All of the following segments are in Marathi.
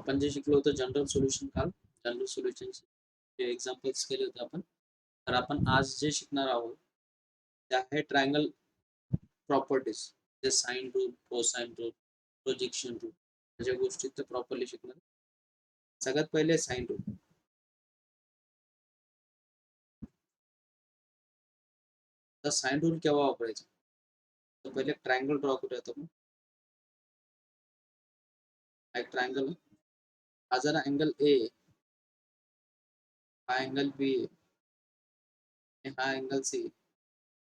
आपण जे शिकलो होतं जनरल सोल्युशन काल, जनरल सोल्युशन जे एक्झाम्पल्स केले होते आपण. तर आपण आज जे शिकणार आहोत ते आहे ट्रायंगल प्रॉपर्टीज, जे sine rule, cosine rule, projection rule, अशा गोष्टी तर प्रॉपरली शिकणार. सगळ्यात पहिले साइन रूल. तर साइन रूल केव्हा वापरायचा? तर पहिले ट्रायंगल ड्रॉ करूयात आपण. एक ट्रायंगल, हा जर अँगल ए, हा अँगल बी आणि हा अँगल सी,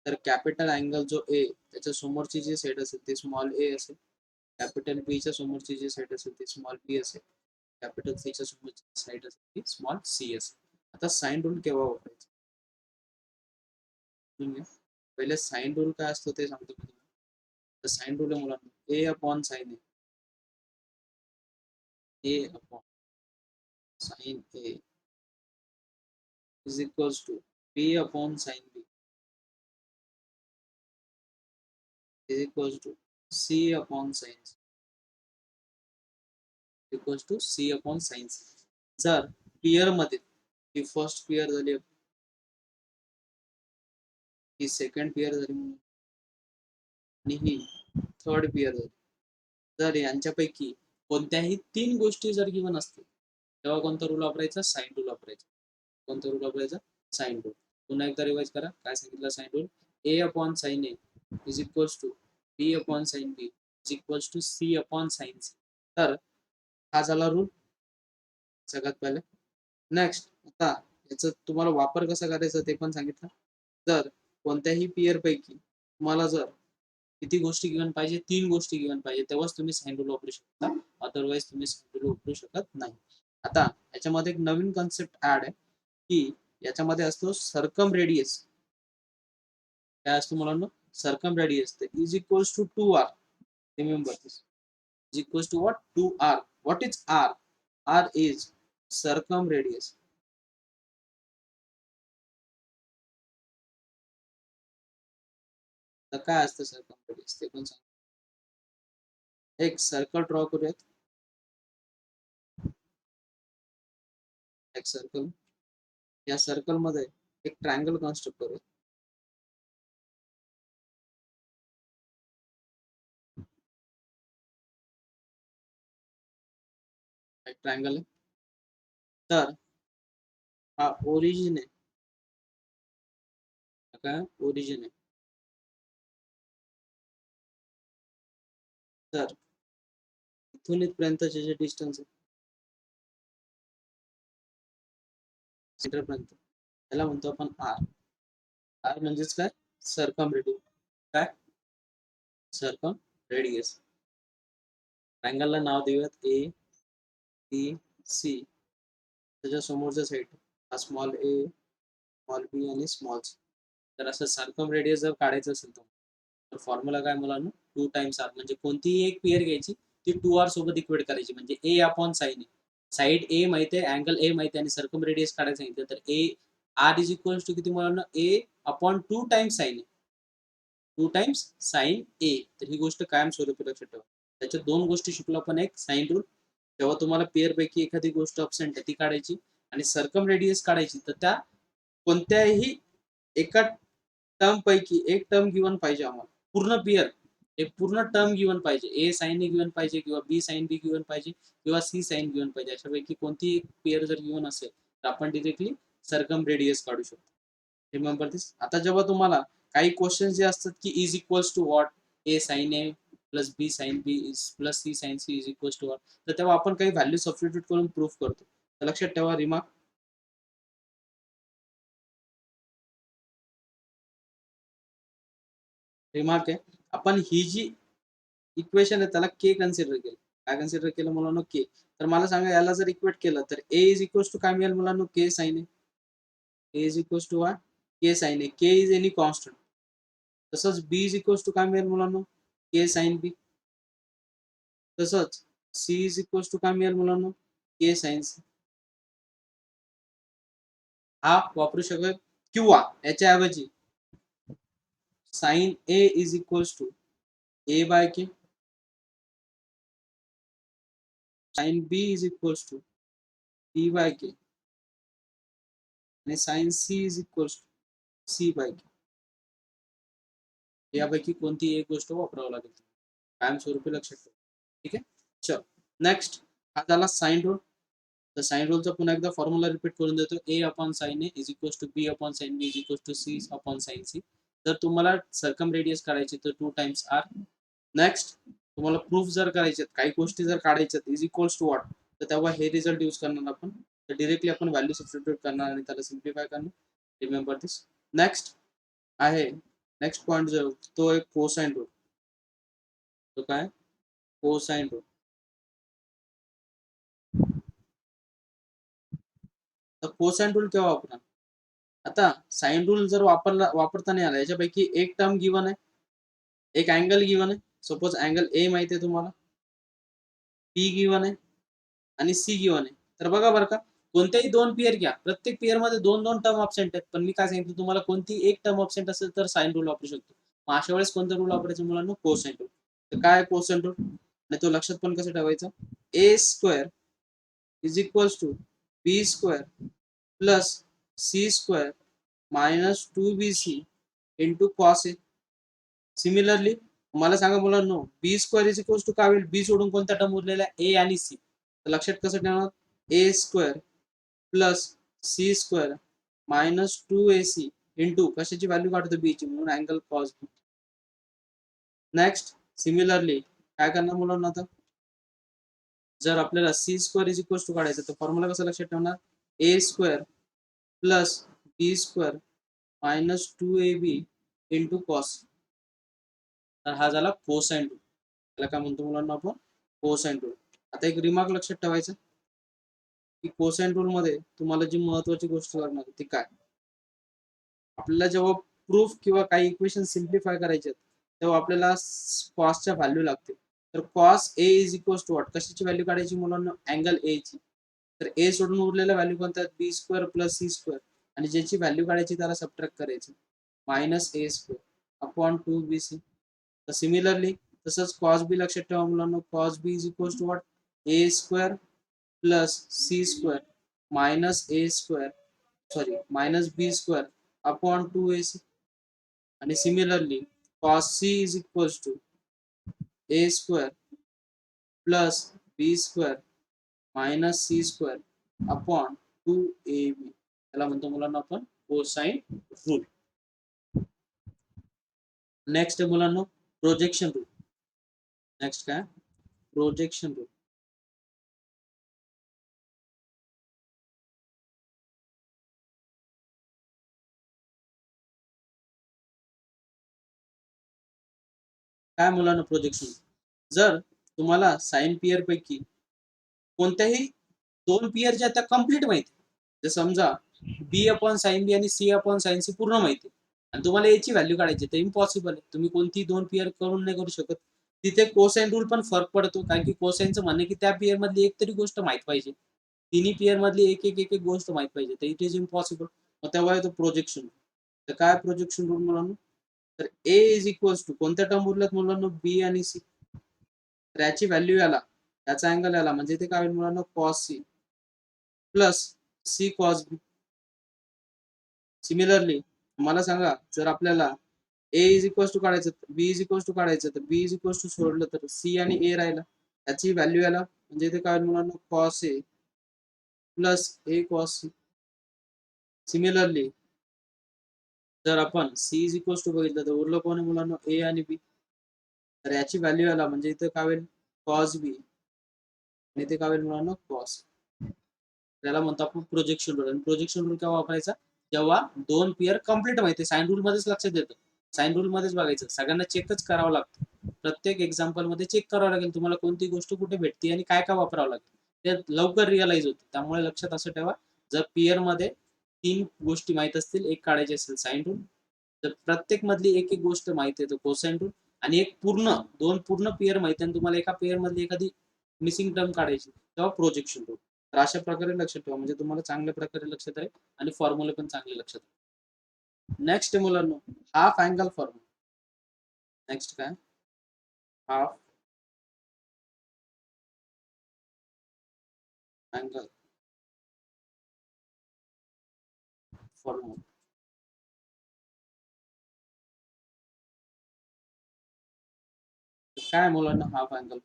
तर कॅपिटल अँगल जो ए त्याच्या समोरची जी साईड असेल ती स्मॉल ए असेल, कॅपिटल बी च्या समोरची जी साईड असेल ती स्मॉल बी असेल, कॅपिटल सी च्या समोरची साईड असेल ती स्मॉल सी असेल. आता साइन रूल केव्हा वापरायचा? पहिले साइन रूल काय असतो ते सांगतो मी तुम्हाला. तर साइन रूल आहे मुलांना A upon sine A upon sine A is equals to B upon sine B is equals to C upon sine equals to C upon sine. जर पियर मध्ये ही फर्स्ट पियर झाली, ही सेकंड पियर झाली आणि ही थर्ड पियर झाली, जर यांच्यापैकी कोणत्याही तीन गोष्टी जर गिवन असतील तेव्हा कोणता रूल वापरायचा? साइन रूल वापरायचा. कोणता रूल वापरायचा? Sine rule. पुन्हा एकदा रिवाइज करा काय सांगितलं sine rule. A upon sine A is equals to B upon sine B is equals to C upon sine C. तर हा झाला रूल सगळ्यात पहिले. नेक्स्ट, आता याचा तुम्हाला वापर कसा करायचा ते पण सांगितलं. जर कोणत्याही पेयर पैकी तुम्हाला जर किती गोष्टी गिवन पाहिजे? तीन गोष्टी गिवन पाहिजे, तेव्हाच तुम्ही साइन रूल वापरू शकता, अदरवाईज तुम्ही साइन रूल वापरू शकत नाही. आता याच्यामध्ये एक नवीन कॉन्सेप्ट ऍड आहे की याच्यामध्ये असतो सर्कम रेडियस. काय असतो मुलांना? Circumradius is equals to 2r. Remember this is equals to what? 2r. What is r? r is circumradius. तर काय असतं circumradius ते पण सांग. एक सर्कल ड्रॉ करूयात. एक सर्कल, या सर्कल मध्ये एक ट्रायंगल कन्स्ट्रक्ट करूयात. एक ट्रायंगल आहे. तर हा ओरिजिन आहे. काय ओरिजिन आहे? तर इथून इथपर्यंतचे जे डिस्टन्स आहे सेंटर पर्यंत, त्याला म्हणतो आपण आर. आर म्हणजेच काय? Circum radius. काय? Circum radius. ट्रायंगलला नाव देऊयात ए बी सी. त्याच्या समोरच्या साईड हा स्मॉल ए, स्मॉल बी आणि स्मॉल सी. तर असं सर्कम रेडियस जर काढायचं असेल तर फॉर्म्युला काय मुलांना? 2 टाइम्स आर. म्हणजे कोणतीही एक पेयर घ्यायची, ती 2r सोबत इक्वेट करायची, म्हणजे ए अपॉन साइन ए. साइड ए माहिती आहे, अँगल ए माहिती आहे आणि सर्कम रेडियस काढायचं सांगितलं तर A R is equals to किती मुलांना? A upon 2 times sine A. 2 times sine A. तर ही गोष्ट कायम स्वरूपी लक्षात ठेवा. त्याच्या दोन गोष्टी शिकलो आपण. एक साइन रूल, जेव्हा तुम्हाला पेयर पैकी एखादी गोष्ट अब्सेंट आहे ती काढायची, आणि सर्कम रेडियस काढायची. तर त्या कोणत्याही एका टर्म पैकी एक टर्म गिवन पाहिजे आम्हाला. पूर्ण पेयर, एक पूर्ण टर्म गिवन पाहिजे. ए साइन ए गिवन पाहिजे, किंवा बी साइन बी गिवन पाहिजे, किंवा सी साइन गिवन पाहिजे. अशापैकी कोणती एक पेयर जर गिवन असेल तर आपण डिरेक्टली सर्कम रेडियस काढू शकतो. Remember this. आता जेव्हा तुम्हाला काही क्वेश्चन जे असतात की is equals to what, A sine A plus B sine B plus C sine C is equals to what, तर तेव्हा आपण काही व्हॅल्यू सबस्टिट्यूट करून प्रूफ करतो. तर लक्षात ठेवा रिमार्क. रिमार्क आहे, आपण ही जी इक्वेशन आहे त्याला के कन्सिडर केलं. काय कन्सिडर केलं मुलांना? के. तर मला सांगा, याला जर इक्वेट केलं तर ए इज इक्वल्स टू काय मिळेल मुलांना? K sine A. A is equals to what? K sine A. K is any constant. तसंच बी इज इक्वल्स टू काय मिळेल मुलांना? K sine B. तसंच सी इज इक्वल्स टू काय मिळेल मुलांना? K sine C. हा वापरू शकेल, किंवा याच्याऐवजी sine A is equals to A by K. Sine B is equals to B by K आणि sine C is equals to C bye के. यापैकी कोणती एक गोष्ट वापरावं लागेल कायमस्वरूपी लक्षात ठेवा. ठीक आहे. चल नेक्स्ट हा झाला साइन रूल. तर साइन रूलचा पुन्हा एकदा फॉर्म्युला रिपीट करून देतो. A upon sine A is equals to B upon sine B is equals to C upon sine C. जर तुम्हाला सर्कम रेडियस काढायची तर 2 टाइम्स आर. नेक्स्ट तुम्हाला प्रूफ जर करायचे काही गोष्टी जर काढायच्यात इज इक्वल्स टू व्हॉट, तर तेव्हा हे रिझल्ट यूज करणार आपण. तर डिरेक्टली आपण व्हॅल्यू सबस्टिट्यूट करणार आणि त्याला सिम्प्लिफाय करणार. रिमेंबर दिस. नेक्स्ट आहे नेक्स्ट पॉइंट जो तो एक कोसाइन रूल. तो काय कोसाइन रूल. तर कोसाइन रूल केव्हा वापरणार. आता साइन रूल जर वापरता नाही आला याच्यापैकी एक टर्म गिवन आहे, एक अँगल गिवन आहे. सपोज अँगल ए माहिती आहे तुम्हाला, पी गिवन आहे आणि सी गिवन आहे. तर बघा बरं का कोणत्याही दोन पेअर घ्या, प्रत्येक पेअर मध्ये दोन दोन टर्म ऑब्सेंट आहेत. पण मी काय सांगितलं तुम्हाला कोणती एक टर्म ऑब्सेंट असेल तर साइन रूल वापरू शकतो. मग अशा वेळेस कोणता रूल वापरायचा मुलांना कोसाइन रूल. तर काय कोसाइन रूल आणि तो लक्षात पण कसं ठेवायचा. A square is equals to B square plus C square minus 2bc into cos A. Similarly मला सांगा मुलांनो B square is equals to काय होईल. बी सोडून कोणत्या टर्म उरलेल्या ए आणि सी. तर लक्षात कसं ठेवणार. A square plus C square minus 2ac into कशाची व्हॅल्यू काढतो बी ची म्हणून angle cos B. Next similarly काय करणार मुलांना आता जर आपल्याला C square is equals to काढायचं तर फॉर्म्युला कसं लक्षात ठेवणार. A square plus B square minus 2ab into cos. तर हा झाला कोसाइन रूल. त्याला काय म्हणतो मुलांना आपण कोसाइन रूल. आता एक रिमार्क लक्षात ठेवायचं की कोसाइन रूल मध्ये तुम्हाला जी महत्वाची गोष्ट लागणार ती काय. आपल्याला जेव्हा प्रूफ किंवा काही इक्वेशन सिम्प्लिफाय करायचे तेव्हा आपल्याला कॉसच्या व्हॅल्यू लागते. तर cos A is equals to what कशाची व्हॅल्यू काढायची मुलांना अँगल ए ची. तर ए सोडून उरलेल्या व्हॅल्यू कोणत्या बी स्क्वेअर प्लस सी स्क्वेअर आणि ज्याची व्हॅल्यू काढायची त्याला सबट्रॅक्ट करायचं minus A square upon 2bc. तर सिमिलरली तसंच कॉस बी लक्षात ठेवा मुलांना. Cos B is equals to what A square plus C square minus A square sorry minus B square upon 2ac. आणि similarly cos c is equals to A square plus B square minus C square upon 2ab. त्याला म्हणतो मुलांना आपण कोसाइन रूल. नेक्स्ट मुलांना प्रोजेक्शन रूल. नेक्स्ट काय प्रोजेक्शन रूल. काय मुलांना प्रोजेक्शन. जर तुम्हाला साइन पियर पैकी कोणत्याही दोन पियर ज्या त्या कम्प्लीट माहिती जर समजा बी अपॉन साइन बी आणि सी अपॉन साइन सी पूर्ण माहिती आणि तुम्हाला याची व्हॅल्यू काढायची तर इम्पॉसिबल आहे. तुम्ही कोणती दोन पियर करून नाही करू शकत. तिथे कोसाइन रूल पण फरक पडतो कारण की कोसाइनचं म्हणणं की त्या पियर मधली एक तरी गोष्ट माहित पाहिजे. तिन्ही पियर मधली एक एक एक एक गोष्ट माहित पाहिजे तर इट इज इम्पॉसिबल. मग तेव्हा येतो प्रोजेक्शन. तर काय प्रोजेक्शन रूल मुलांना. तर ए इज इक्वल्स टू कोणत्या टर्म उरल्यात मुलांना बी आणि सी. तर याची व्हॅल्यू याला याचा अँगल याला म्हणजे इथे काय होईल मुलांना cos C plus C cos B. Similarly मला सांगा जर आपल्याला ए इज इक्वल्स टू काढायचं बी इज इक्वल्स टू काढायचं तर बी इज इक्वल्स टू सोडलं तर सी आणि ए राहिला. याची व्हॅल्यू याला म्हणजे इथे काय मुलांना कॉस ए प्लस ए कॉस सी. सिमिलरली जर आपण सी इज इक्वल्स टू बघितलं तर उरलं कोण आहे मुलांना ए आणि बी. तर याची व्हॅल्यू याला म्हणजे इथे काय होईल कॉस बी आणि इथे काय होईल मुलांना कॉस. त्याला म्हणतो आपण प्रोजेक्शन रूल. आणि प्रोजेक्शन रूल केव्हा वापरायचा जेव्हा दोन पेअर कम्प्लीट माहिती. साइन रूल मध्येच लक्षात येतं. साइन रूल मध्येच बघायचं सगळ्यांना चेकच करावं लागतं. प्रत्येक एक्झाम्पल मध्ये चेक करावं लागेल तुम्हाला कोणती गोष्ट कुठे भेटते आणि काय काय वापरावं लागतं ते लवकर रिअलाइज होतं. त्यामुळे लक्षात असं ठेवा जर पेअर मध्ये तीन गोष्टी माहित असतील एक काढायची असेल साइन रूल तर प्रत्येक मधली एक एक गोष्ट माहिती आहे कोसाइन रूल. आणि एक पूर्ण दोन पूर्ण पेअर माहिती आणि तुम्हाला एका पेअर मधली एखादी मिसिंग टर्म काढायची तेव्हा प्रोजेक्शन रूल. तर अशा प्रकारे लक्षात ठेवा म्हणजे तुम्हाला चांगल्या प्रकारे लक्षात आहे आणि फॉर्म्युले पण चांगले लक्षात. नेक्स्ट मुलांनो हाफ अँगल फॉर्म्युला. नेक्स्ट काय हाफ अँगल फॉर्म्युला. काय मुलांना हाफ अँगल?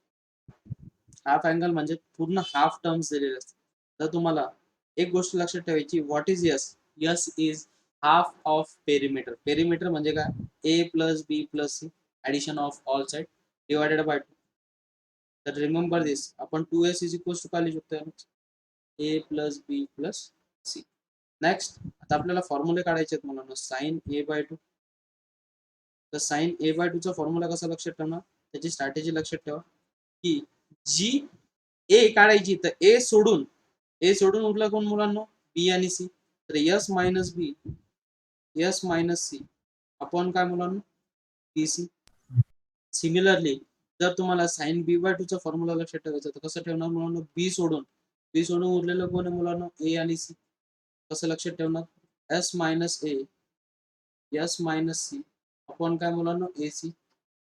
हाफ अँगल म्हणजे पूर्ण हाफ टर्म्स दिलेले असतात. तर तुम्हाला एक गोष्ट लक्षात ठेवायची, what is S? S is half of perimeter. Perimeter म्हणजे काय? A plus B plus C addition of all side divided by 2. तर रिमेंबर दिस, आपण 2s इज इक्वल टू काय लिहू शकतो? ए plus B plus C. Next, आता आपल्याला फॉर्म्युले काढायचे आहेत मुलांना. Sine A by 2. तर साइन ए बाय 2 चा फॉर्म्युला कसा लक्षात ठेवणार? त्याची स्ट्रॅटेजी लक्षात ठेवा की जी ए काढायची, तर ए सोडून उरला कोण मुलांना? बी आणि सी. तर यस मायनस बी, यस मायनस सी अपॉन काय मुलांना? B C. सिमिलरली जर तुम्हाला साइन बी बाय 2 चा फॉर्म्युला लक्षात ठेवायचा, तर कसं ठेवणार मुलांना? बी सोडून उरलेलं कोण आहे मुलांना? ए आणि सी. कसं लक्षात ठेवणार? S minus A, S minus C upon काय मुलांना? A C.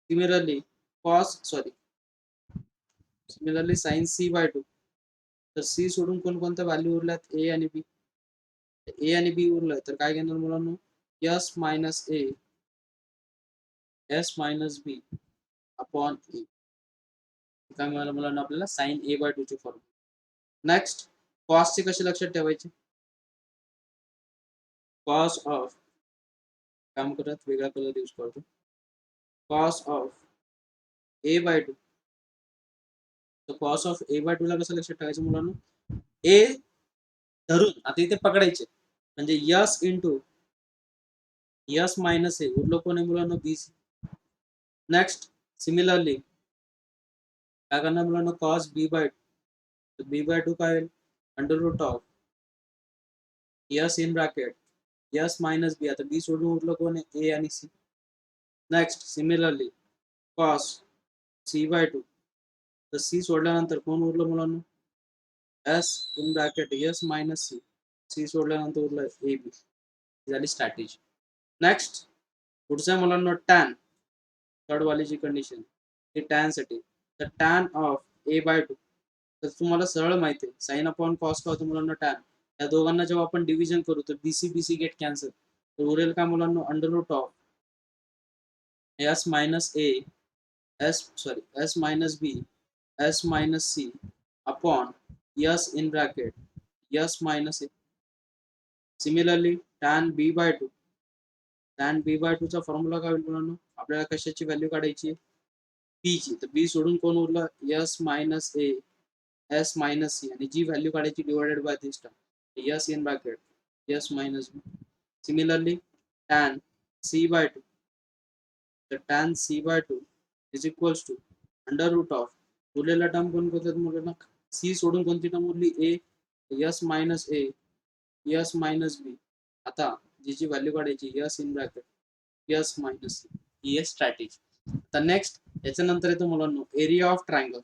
Similarly similarly sine C by 2. तर सी सोडून कोणकोणत्या व्हॅल्यू उरल्यात? ए आणि बी. ए आणि बी उरलं तर काय घेणार मुलांना? S minus A, S minus B upon ए. काय मिळालं मुलांना आपल्याला? साइन ए बाय 2 ची फॉर्म्युला. नेक्स्ट, कॉस चे कसे लक्षात ठेवायचे? कॉस ऑफ, काम करत वेगळा कलर यूज करतो. Cos of A by 2. तर कॉस ऑफ ए बाय 2 ला कसं लक्षात ठेवायचं मुलांना? ए धरून आता इथे पकडायचे, म्हणजे यस इंटू यस मायनस ए उरलो कोण आहे मुलांना? B C. नेक्स्ट, सिमिलरली काय करणार मुलांना? Cos B by 2. B by 2 काय होईल? Under root of S in bracket S minus B. आता बी सोडून उरलं कोण आहे? ए आणि C. Next, similarly cos C by 2. तर सी सोडल्यानंतर कोण उरलं मुलांना? S in bracket S minus C. C सोडल्यानंतर उरलं ए बी. झाली स्ट्रॅटेजी. नेक्स्ट, पुढच्या मुलांना टॅन, थर्ड वालीची कंडिशन ही टॅन साठी. तर टॅन ऑफ ए बाय 2. तर तुम्हाला सरळ माहिती आहे, साइन अपॉन कॉस का होतं मुलांना? टॅन. या दोघांना जेव्हा आपण डिव्हिजन करू तर बीसी बीसी गेट कॅन्सल. तर उरेल का मुलांना? Under root of S minus A, S minus B, S minus C upon S in bracket S minus A. Similarly tan B by 2. Tan B by 2 चा फॉर्म्युला काय होईल मुलांना? आपल्याला कशाची व्हॅल्यू काढायची आहे? बी ची. तर बी सोडून कोण उरलं? S minus A, S minus C, आणि जी व्हॅल्यू काढायची divided by this term S in bracket S minus B. Similarly tan C by 2. तर tan C by 2 is equals to under root of उरलेला टर्म कोणत्या मुलांना? सी सोडून कोणती टर्म उरली? A. S minus A, S minus B. आता जी व्हॅल्यू काढायची S in bracket S minus C. ही आहे स्ट्रॅटेजी. आता नेक्स्ट, याच्यानंतर येतो मुलांना एरिया ऑफ ट्रायंगल.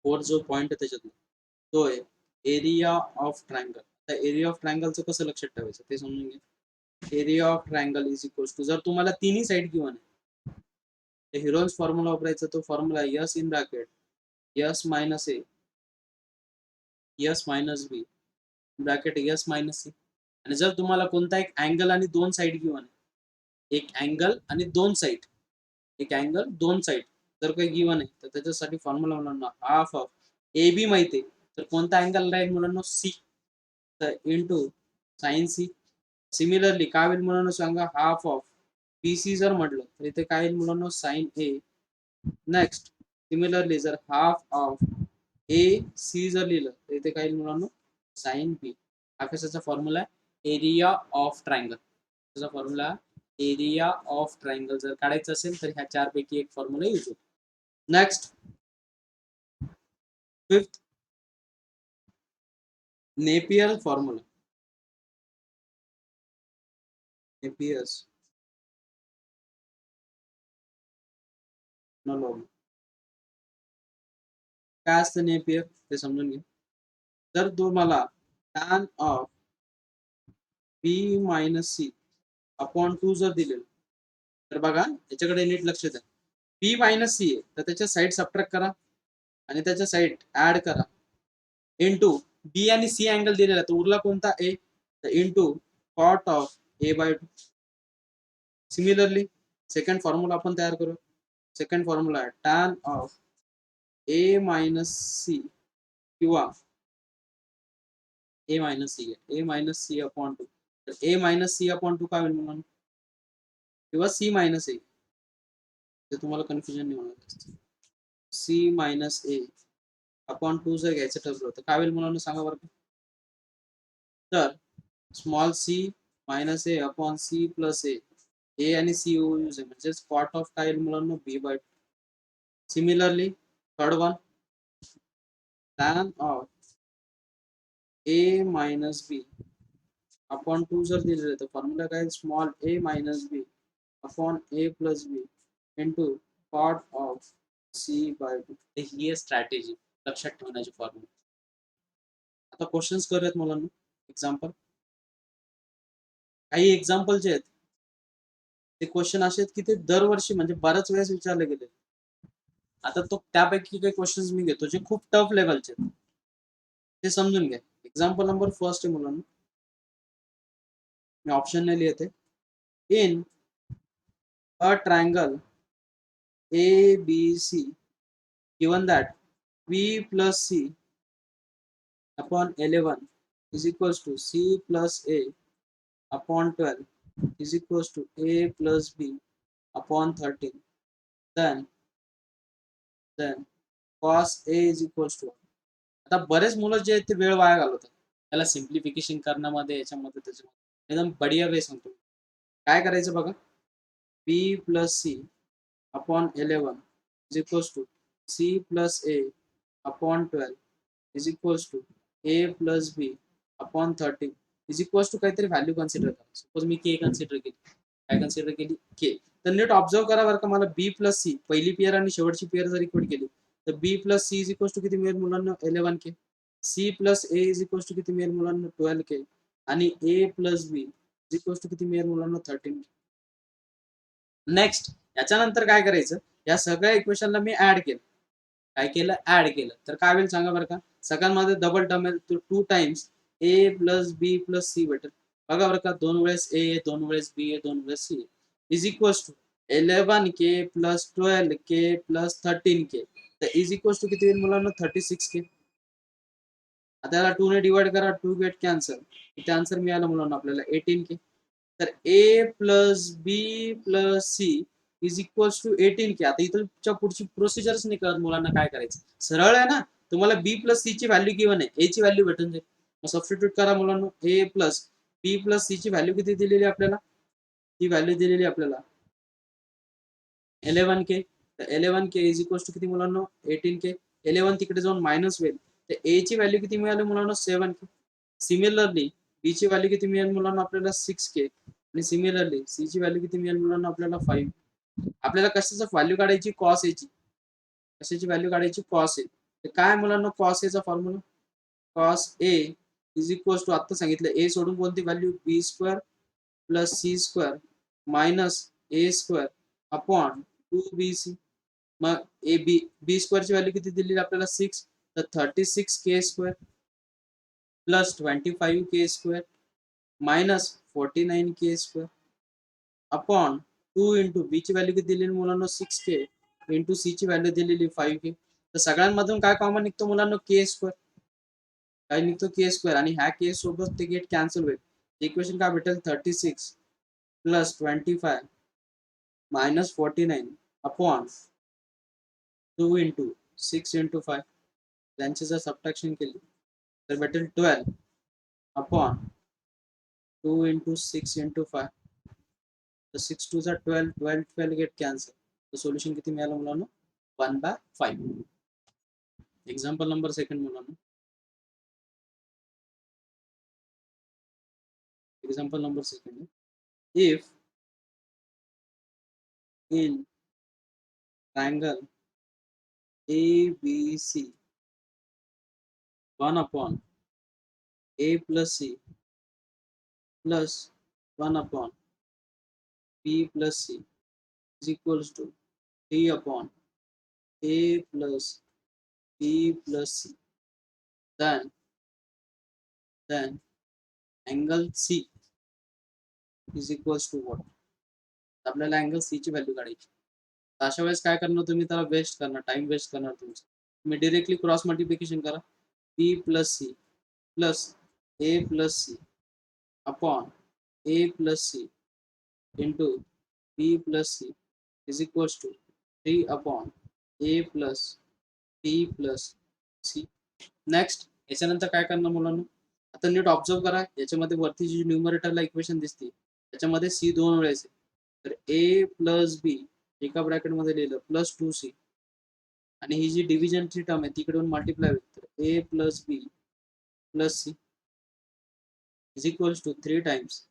फोर्थ जो पॉइंट आहे त्याच्यात तो आहे एरिया ऑफ ट्रायंगल. आता एरिया ऑफ ट्रायंगलचं कसं लक्षात ठेवायचं ते समजून घ्या. Area of triangle is equal to, जर तुम्हाला तिन्ही साइड गिवन आहे, हिरोन्स फॉर्म्युला वापरायचा. तो formula S in bracket S minus A, S minus B bracket S minus C. आणि जर तुम्हाला कोणता एक अँगल आणि दोन साइड गिवन आहे, एक अँगल आणि दोन साइड, एक अँगल दोन साइड जर काही गिवन आहे, तर त्याच्यासाठी फॉर्म्युला मुलांना हाफ ऑफ ए बी माहिती आहे, तर कोणता अँगल राहील मुलांना? सी. तर इंटू साइन सी. सिमिलरली काय होईल मुलांना सांगा? हाफ ऑफ बी सी जर म्हटलं तर इथे काय येईल मुलांना? Sine A. नेक्स्ट, सिमिलरली जर हाफ ऑफ ए सी जर लिहिलं तर इथे काय येईल मुलांना? Sine B. हा कशाचा फॉर्म्युला आहे? Area of triangle. त्याचा फॉर्म्युला एरिया ऑफ ट्रायंगल जर काढायचं असेल तर ह्या चार पैकी एक फॉर्म्युला यूज होतो. Next, fifth, Napier formula. Napier's काय असतं नेपियर ते समजून घ्या. जर तुम्हाला tan of B minus C upon 2 जर दिले, तर बघा याच्याकडे नीट लक्ष द्या. बी मायनस सी आहे तर त्याच्या साईड सबट्रॅक्ट करा आणि त्याच्या साईड ऍड करा. इंटू बी आणि सी अँगल दिलेला तर उरला कोणता ए, तर into cot of A by two. Similarly second formula आपण तयार करू. सेकंड फॉर्म्युला आहे tan of A minus C किंवा ए मायनस सी आहे, A minus C upon two. तर A minus C upon two काय होईल म्हणून, किंवा सी मायनस ए, ते तुम्हाला कन्फ्युजन नाही होणार. सी मायनस ए अपॉन टू जर घ्यायचं ठरलं तर काय होईल म्हणून सांगा बरं. तर स्मॉल सी मायनस ए अपॉन सी प्लस ए, ए आणि सी यूज आहे म्हणजे कॉट ऑफ काय येईल मुलांना B by. Similarly third one tan of A minus B upon two जर दिलेलं तर फॉर्म्युला काय small A minus B upon A plus B into cot of C by two. ही आहे स्ट्रॅटेजी लक्षात ठेवण्याची फॉर्म्युला. आता क्वेश्चन्स करूयात मुलांना. एक्झाम्पल, काही एक्झाम्पल जे आहेत ते क्वेश्चन असे आहेत की ते दरवर्षी म्हणजे बऱ्याच वेळेस विचारले गेले. आता तो त्यापैकी काही क्वेश्चन्स मी घेतो जे खूप टफ लेवलचे आहेत, ते समजून घ्या. एक्झाम्पल नंबर फर्स्ट आहे मुलांना, मी ऑप्शन नाही लिहिते. In a triangle A B C given that b plus c upon 11 is equals to c plus a upon 12 is equals to a plus b upon 13, then cos a is equals to. आता बरेच मुलं जे आहेत ते वेळ वाया घालवतात त्याला सिम्प्लिफिकेशन करण्यामध्ये, याच्यामध्ये त्याच्यामध्ये एकदम बढिया वे सांगतो. काय करायचं बघा, b plus C upon 11 is equals to C plus A upon 12 is equals to A plus B upon 13 is equals to काहीतरी व्हॅल्यू कन्सिडर करा. सपोज मी के कन्सिडर केली, काय कन्सिडर केली के. तर नीट ऑब्झर्व करा बरं का, मला बी प्लस सी पहिली पेअर आणि शेवटची पेअर जर इक्वेट केली तर B plus C is equals to किती मिळेल मुलांना 11 K. C plus A is equals to किती मिळेल मुलांना 12 के. आणि A plus B is equals to किती मिळेल मुलांना 13. नेक्स्ट याच्यानंतर काय करायचं, या सगळ्या इक्वेशनला मी ऍड केलं. काय केलं, ऍड केलं तर काय होईल सांगा बरं का. सगळ्यांमध्ये डबल टर्म आहे तर 2 times A plus B plus C भेटेल. बघा बरं का, 2 वेळेस ए, 2 वेळेस बी, 2 वेळेस C is equals to 11 K plus 12 K plus 13 K. तर इज इक्वल्स टू किती होईल मुलांना 36 के. आता याला 2 ने डिवाइड करा, 2 गेट कॅन्सल, इथे आन्सर मिळाला मुलांना आपल्याला 18 के. तर A plus B plus C is equals to 18 K. आता इथं पुढची प्रोसिजरच नाही कळत मुलांना काय करायचं, सरळ आहे ना. तुम्हाला बी प्लस सी ची व्हॅल्यू गिवन आहे, ए ची व्हॅल्यू भेटून जाईल. मग सबस्टिट्यूट करा मुलांना, ए प्लस बी प्लस सी ची व्हॅल्यू किती दिलेली आपल्याला, ती व्हॅल्यू दिलेली आपल्याला 11 के. तर 11 के इज इक्वल्स टू किती मुलांना 18 के. 11 तिकडे जाऊन मायनस होईल, तर ए ची व्हॅल्यू किती मिळाली मुलांना 7 के. सिमिलरली बी ची व्हॅल्यू किती मिळेल मुलांना आपल्याला 6 के. आणि सिमिलरली सी ची व्हॅल्यू किती मिळेल मुलांना आपल्याला 5. आपल्याला कशाचं व्हॅल्यू काढायची, कॉस एची. कशाची व्हॅल्यू काढायची, कॉस ए. तर काय मुलांना कॉस एचा formula, cos A is equals to आता सांगितलं ए सोडून कोणती value, B square plus C square minus A square upon 2bc. मग ए बी बी स्क्वेअरची व्हॅल्यू किती दिलेली आपल्याला 6, तर 36 के स्क्वेअर प्लस 25 के स्क्वेअर मायनस 49 के स्क्वेअर अपॉन 2 इंटू बी ची व्हॅल्यू किती दिलेली मुलांना 6 के इंटू सी ची व्हॅल्यू दिलेली 5 के. तर सगळ्यांमधून काय कॉमन निघतो मुलांना, के स्क्वेअर. काय निघतो, के स्क्वेअर. आणि ह्या के सोबत ते गेट कॅन्सल होईल. इक्वेशन काय भेटेल 36 plus 25 minus 49 upon 2 into 6 into 5. त्यांची जर सबट्रॅक्शन केली तर भेटेल 12 अपॉन 2 इंटू 6 इंटू 5. तर 6 टू जा 12, 12 12 गेट कॅन्सल. तर सोल्युशन किती मिळालं मुलांना 1/5. एक्झाम्पल नंबर सेकंड मुलांना, example number second, if in triangle ABC 1 upon A plus C plus 1 upon B plus C is equals to 3 upon A plus B plus C, then angle C is equals to what? आपल्याला अँगल सी ची व्हॅल्यू काढायची. अशा वेळेस काय करणार तुम्ही, त्याला वेस्ट करणार, टाइम वेस्ट करणार तुमचा. तुम्ही डायरेक्टली क्रॉस मल्टिप्लिकेशन करा. B plus C plus A plus C upon A plus C into B plus C is equals to 3 upon A plus B plus C. Next याच्यानंतर काय करणार मुलांना, आता नीट ऑब्झर्व करा. याच्यामध्ये वरती जी न्यूमरेटरला इक्वेशन दिसते त्याच्यामध्ये सी 2 वेळेस आहे. तर ए प्लस बी एका ब्रॅकेटमध्ये लिहिलं प्लस 2c आणि ही जी डिव्हिजनची टर्म आहे तिकडून मल्टिप्लाय होईल. तर A plus B plus C is equals to 3 times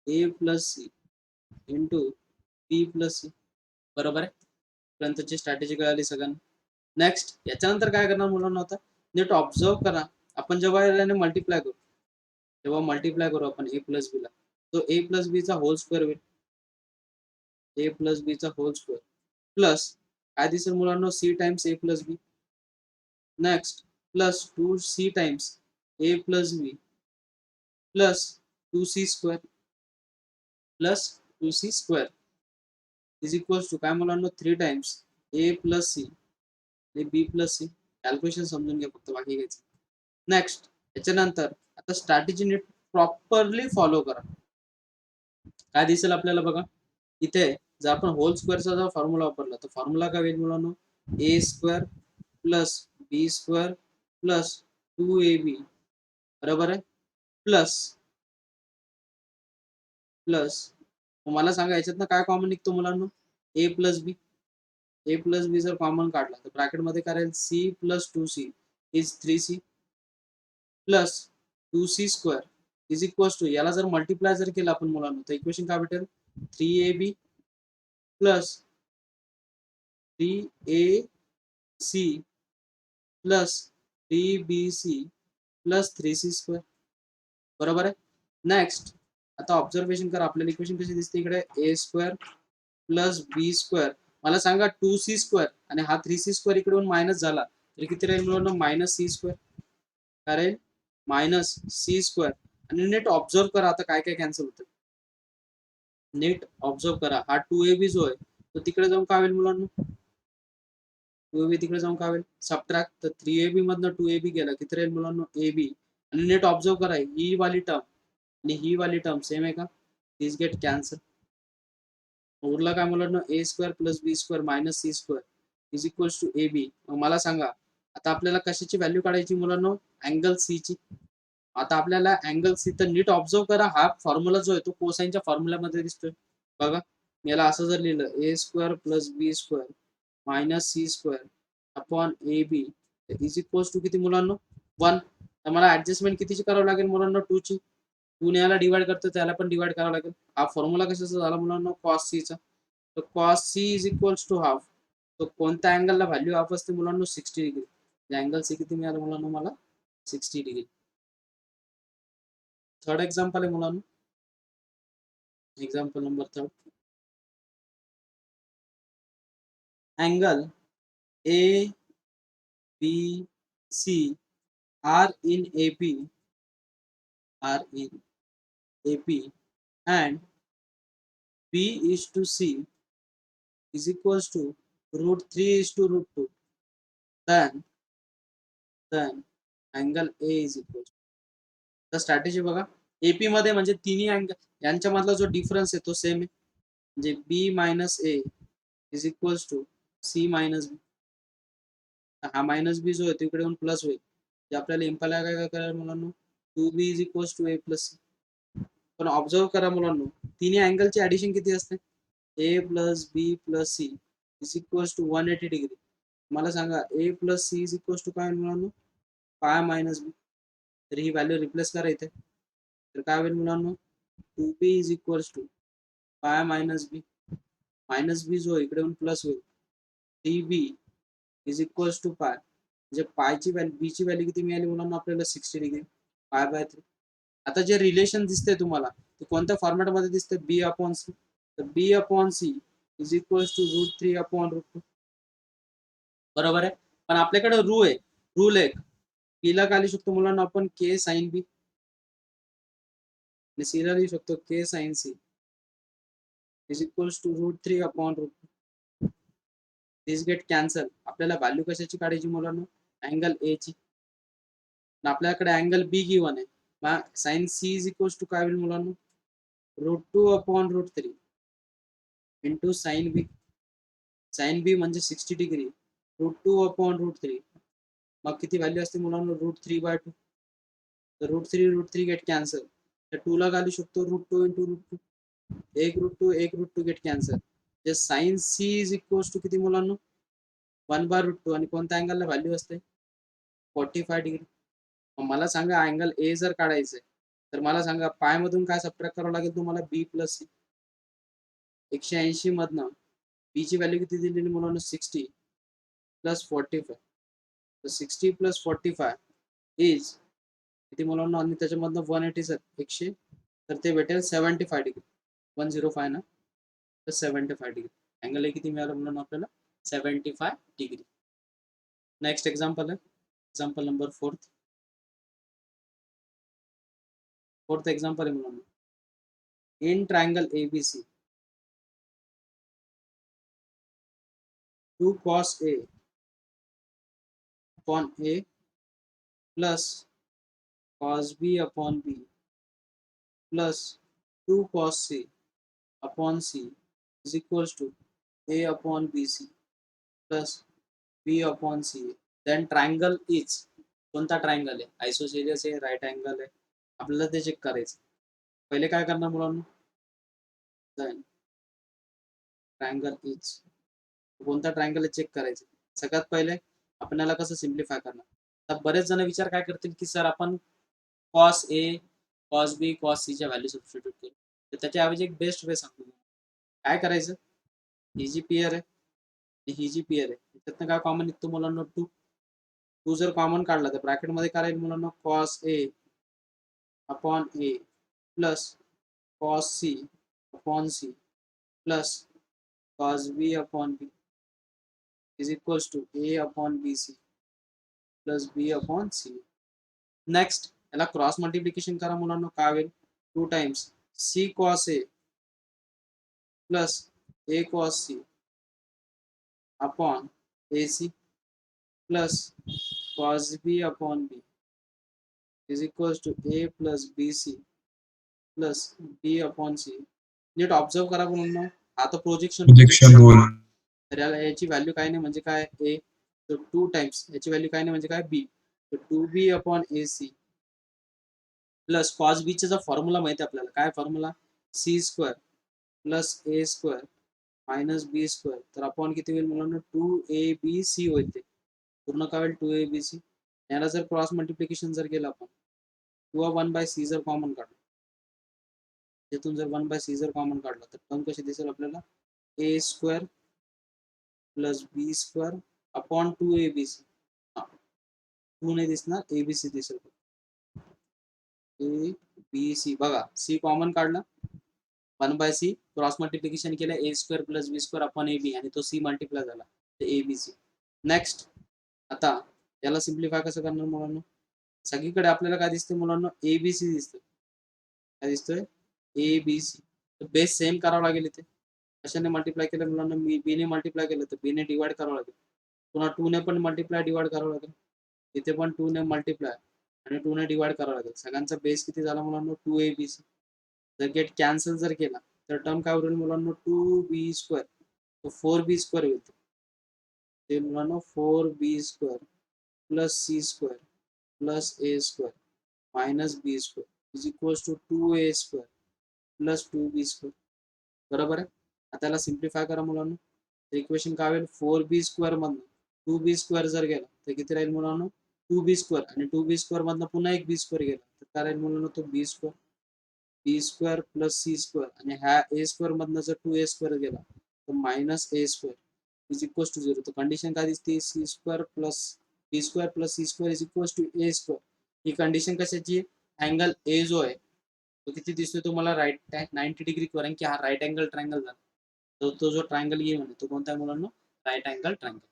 A plus C into B plus C. बरोबर आहे. पर्यंतची स्ट्रॅटेजी कळाली सगळ्यांना. नेक्स्ट याच्यानंतर काय करणार मुलांना, होता नीट ऑब्झर्व करा. आपण जेव्हा याने मल्टिप्लाय करू तेव्हा मल्टिप्लाय करू आपण ए प्लस बी ला, तो ए प्लस बी चा होल स्क्वेअर होईल. ए प्लस बी चा होल स्क्वेअर प्लस काय दिसेल मुलांना, C times A plus B. Next plus 2c times A plus B plus 2c square plus 2c square is equals to काय मुलांना, 3 टाइम्स ए प्लस सी आणि बी प्लस सी. कॅल्क्युलेशन समजून घ्या फक्त, बाकी घ्यायचं. नेक्स्ट याच्यानंतर आता स्ट्रॅटेजी नीट प्रॉपरली फॉलो करा. काय दिसेल आपल्याला बघा, इथे जर आपण होल स्क्वेअरचा जर फॉर्म्युला वापरला तर फॉर्म्युला काय होईल मुलांनो, A square plus B square plus 2ab बरोबर आहे. प्लस प्लस मला सांगा याच्यातनं काय कॉमन निघतो मुलांनो, ए प्लस बी. ए प्लस बी जर कॉमन काढला तर ब्रॅकेटमध्ये काय राहील, C plus 2c is 3c plus 2c square is equals to, याला जर मल्टिप्लाय जर केलं आपण मुलांनो तर इक्वेशन काय भेटेल, 3ab plus 3ac plus 3bc plus 3c square. बरोबर आहे. नेक्स्ट आता ऑब्झर्वेशन करा, आपल्याला इक्वेशन कशी दिसते इकडे, ए स्क्वेअर प्लस बी स्क्वेअर. मला सांगा 2c स्क्वेअर आणि हा 3c स्क्वेअर इकडून मायनस झाला तर किती राहील मुलांनो, मायनस सी स्क्वेअर. काय राहील, मायनस सी स्क्वेअर. आणि नीट ऑब्झर्व करा आता काय काय कॅन्सल होतं. नीट ऑब्झर्व करा, हा 2ab जो आहे तो तिकडे जाऊन काय होईल मुलांनो, 2ab तिकडे जाऊन काय होईल, सबट्रॅक्ट. तर 3ab मधनं 2ab गेला, किती राहील मुलांनो, ab. आणि नीट ऑब्झर्व करा, ही वाली टर्म आणि ही वाली टर्म सेम आहे का, दिस गेट कॅन्सल. उरला काय मुलांनो, A square plus B square minus C square is equals to A B. मला सांगा आता आपल्याला कशाची व्हॅल्यू काढायची मुलांनो, अँगल सी ची. आता आपल्याला अँगल सी, तर नीट ऑब्झर्व करा, हा फॉर्म्युला जो आहे तो कोसाईनच्या फॉर्म्युल्यामध्ये दिसतोय बघा. याला असं जर लिहिलं, A square plus B square minus C square upon A B is equals to किती मुलांनो, 1. तर मला ऍडजस्टमेंट कितीची करावं लागेल मुलांनो, 2 ची. 2 याला डिवाइड करतो त्याला पण डिवाइड करावं लागेल. हा फॉर्म्युला कशाचा झाला मुलांनो, कॉस सी चा. तर cos C is equals to half. तर कोणत्या अँगलला व्हॅल्यू हाफ असते मुलांनो, 60 डिग्री. अँगल सी किती मिळालं मुलांनो, मला 60 डिग्री. थर्ड एक्झाम्पल आहे मुलांनो, example number 3. Angle A B C are in AP and B is to C is equals to √3 is to √2. then angle A is equal to. तर स्ट्रॅटेजी बघा, AP मध्ये म्हणजे तिन्ही अँगल यांच्यामधला जो डिफरन्स आहे तो सेम आहे. म्हणजे B minus A is equals to C minus B. हा मायनस बी जो आहे तिकडे येऊन प्लस होईल. जे आपल्याला इम्पलाय काय करायला मुलांनो, 2b is equals to A plus C. पण ऑब्झर्व करा मुलांनो, तिन्ही अँगलची ऍडिशन किती असते, A plus B plus C is equals to 180 degree. मला सांगा A plus C is equals to काय मुलांनो, पाय मायनस बी. तर ही व्हॅल्यू रिप्लेस करा इथे. तर काय होईल मुलांनो, 2b is equals to pi minus B. Minus B जो इकडे येऊन प्लस होईल, 3b इज इक्वल्स टू पाय. म्हणजे पायची व्हॅल्यू, बी ची व्हॅल्यू किती मिळाली मुलांना आपल्याला, 60 डिग्री. Pi by 3. आता जे रिलेशन दिसते तुम्हाला ते कोणत्या फॉर्मॅटमध्ये दिसते, बी अपॉन सी. तर B upon C is equals to √3 upon √2. बरोबर आहे. पण आपल्याकडे रूल आहे, रूल एक बी ला काय लिहू शकतो मुलांना आपण के साइन बी आणि सी ला लिहू शकतो के sine C is equals to √3 upon √2. This get cancel. आपल्याला व्हॅल्यू कशाची काढायची मुलांना? अँगल ए ची. आपल्याकडे अँगल बी गिवन आहे. मग sine C is equals to काय होईल मुलांना? √2 upon √3 into sine B. Sine B म्हणजे 60 डिग्री. √2 अपॉन √3. मग किती व्हॅल्यू असते मुलांना? √3/2. तर √3 गेट कॅन्सल. तर 2 ला घालू शकतो √2 इंटू √2. एक √2 गेट कॅन्सल. जे sine C is equals to किती मुलांना? 1/√2. आणि कोणत्या अँगलला व्हॅल्यू असते? 45 डिग्री. मला सांगा अँगल ए जर काढायचंय तर मला सांगा पाय मधून काय सबट्रॅक्ट करावं लागेल तुम्हाला? बी प्लस सी. 180 मधनं बी ची व्हॅल्यू किती दिलेली मुलांना? 60 प्लस 45. तर 60 प्लस 45 इज किती मुलांना? आणि त्याच्यामधनं 180 सर 100 तर ते भेटेल 75 डिग्री. 105 ना, तर 75 डिग्री. अँगल ए किती मिळालं मुलांना आपल्याला? 75 डिग्री. नेक्स्ट एक्झाम्पल आहे example number 4th. Fourth example आहे मुलांना. In triangle ABC 2 cos A upon A plus cos B upon B plus 2 cos C upon C is equals to A upon BC plus B upon CA. Then triangle is कोणता ट्रायंगल आहे? आयसोसेलियस आहे, राईट अँगल आहे, आपल्याला ते चेक करायचं. पहिले काय करणार मुलांना? ट्रायंगल इज कोणता ट्रायंगल चेक करायचं. सगळ्यात पहिले आपल्याला कसं सिम्प्लिफाय करणार? तर बरेच जण विचार काय करतील की सर आपण cos A, cos B, cos C च्या व्हॅल्यू सबस्टिट्यूट करू. तर त्याच्याऐवजी एक बेस्ट वे सांगतो. काय करायचं? ही जी पेअर आहे ही जी पेअर आहे त्यातनं काय कॉमन निघतो मुलांना? 2 जर कॉमन काढला तर ब्रॅकेटमध्ये काय राहील मुलांना? Cos A upon A plus cos C upon C plus cos B upon B is equals to A upon BC plus B upon C. Next याला क्रॉस मल्टिप्लिकेशन करा मुलांना. काय होईल? 2 times C cos A plus A cos C अपॉन AC प्लस cos B अपॉन B is equals to A plus BC plus B अपॉन C. नीट ऑब्झर्व करा मुलांना. आता प्रोजेक्शन रूल. तर याची व्हॅल्यू काय नाही म्हणजे काय? A. तर 2 टाइम्स याची व्हॅल्यू काय नाही म्हणजे काय? B. तर 2B upon AC plus cos B चा फॉर्म्युला माहिती आपल्याला. काय formula? C square plus A square minus B square. तर अपॉन किती होईल मुलांना? 2ABC होईल. ते पूर्ण काय होईल? 2ABC. याला जर क्रॉस मल्टिप्लिकेशन जर केलं आपण किंवा 1/c जर कॉमन काढलं, त्यातून जर 1/c जर कॉमन काढलं तर टर्म कशी दिसेल आपल्याला? A square plus B square upon 2ABC. 2 नाही दिसणार, ABC दिसेल. ए बी सी बघा, सी कॉमन काढला 1/c क्रॉस मल्टिप्लिकेशन केलं A square plus B square upon A B आणि तो सी मल्टिप्लाय झाला तर ए बी सी. नेक्स्ट आता याला सिम्प्लिफाय कसं करणार मुलांना? सगळीकडे आपल्याला काय दिसते मुलांना? ए बी सी दिसतं. काय दिसतोय? A B C. तर बेस सेम करावं लागेल इथे. कशाने मल्टिप्लाय केलं मुलांना? बी ने मल्टिप्लाय केलं तर बी ने डिवाइड करावं लागेल. पुन्हा 2 ने पण मल्टिप्लाय डिवाइड करावं लागेल. इथे पण 2 ने मल्टिप्लाय आणि 2 ने डिवाइड करावं लागेल. सगळ्यांचा बेस किती झाला मुलांना? 2ABC. जर गेट कॅन्सल जर केला तर टर्म काय होईल मुलांना? 2B square. तो 4B स्क्वेअर होईल. ते मुलांना 4B square plus C square plus A square minus B square is equals to 2A square plus 2B square. बरोबर आहे. आता याला सिम्प्लिफाय करा मुलांना. इक्वेशन काय होईल? 4B स्क्वेअर मधनं 2B स्क्वेअर जर गेला तर किती राहील मुलांना? 2B स्क्वेअर आणि 2B स्क्वेअर मधनं पुन्हा एक बी स्क्वेअर गेला तर काय राहील मुलांना? तो बी स्क्वेअर. बी स्क्वेअर प्लस सी स्क्वेअर आणि ह्या ए स्क्वेअर मधनं जर 2A स्क्वेअर गेला तर minus A square is equals to 0. तर कंडिशन काय दिसते? C square plus B square plus C square is equals to A square. ही कंडिशन कशाची? अँगल ए जो आहे तो किती दिसतोय तुम्हाला? Right 90 degree. कारण की हा राईट अँगल ट्रायंगल झाला. तो जो ट्रायंगल ये म्हणे तो कोणता आहे मुलांना? Right angle triangle.